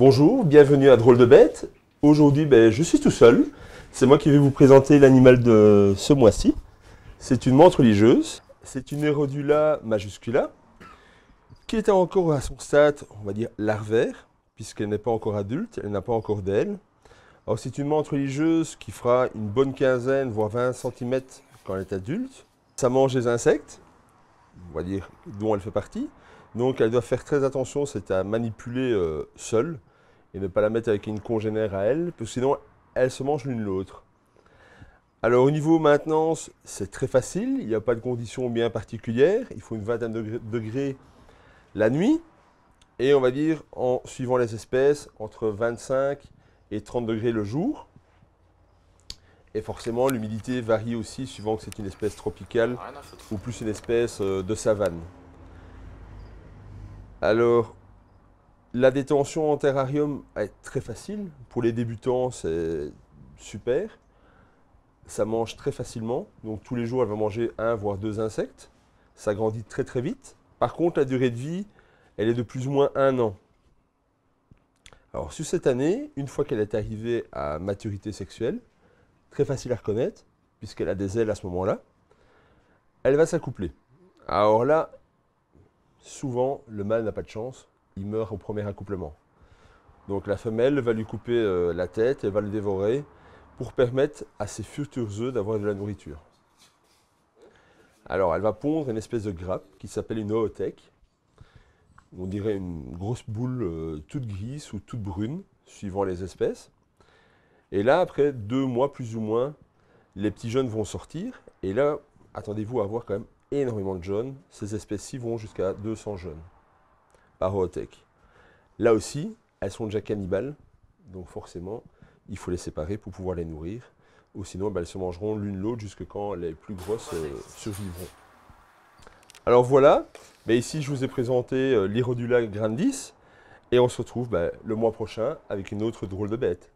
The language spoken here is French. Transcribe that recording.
Bonjour, bienvenue à Drôle de Bête. Aujourd'hui, je suis tout seul. C'est moi qui vais vous présenter l'animal de ce mois-ci. C'est une menthe religieuse. C'est une Erodula majuscula qui est encore à son stade, on va dire, larvaire, puisqu'elle n'est pas encore adulte, elle n'a pas encore d'ailes. Alors c'est une menthe religieuse qui fera une bonne quinzaine, voire 20 cm quand elle est adulte. Ça mange des insectes, on va dire, dont elle fait partie. Donc elle doit faire très attention, c'est à manipuler seule et ne pas la mettre avec une congénère à elle, parce que sinon elles se mangent l'une l'autre. Alors au niveau maintenance, c'est très facile, il n'y a pas de conditions bien particulières, il faut une vingtaine de degrés la nuit, et on va dire, en suivant les espèces, entre 25 et 30 degrés le jour. Et forcément, l'humidité varie aussi suivant que c'est une espèce tropicale ou plus une espèce de savane. Alors, la détention en terrarium est très facile. Pour les débutants, c'est super. Ça mange très facilement. Donc, tous les jours, elle va manger un voire deux insectes. Ça grandit très très vite. Par contre, la durée de vie, elle est de plus ou moins 1 an. Alors, sur cette année, une fois qu'elle est arrivée à maturité sexuelle, très facile à reconnaître, puisqu'elle a des ailes à ce moment-là, elle va s'accoupler. Alors là, souvent, le mâle n'a pas de chance, il meurt au premier accouplement. Donc la femelle va lui couper la tête, elle va le dévorer, pour permettre à ses futurs œufs d'avoir de la nourriture. Alors elle va pondre une espèce de grappe qui s'appelle une oothèque. On dirait une grosse boule toute grise ou toute brune, suivant les espèces. Et là, après 2 mois plus ou moins, les petits jeunes vont sortir. Et là, attendez-vous à avoir quand même énormément de jeunes. Ces espèces-ci vont jusqu'à 200 jeunes par oothèque. Là aussi, elles sont déjà cannibales. Donc forcément, il faut les séparer pour pouvoir les nourrir. Ou sinon, elles se mangeront l'une l'autre jusque quand les plus grosses survivront. Alors voilà, ici je vous ai présenté l'Erodula grandis. Et on se retrouve le mois prochain avec une autre drôle de bête.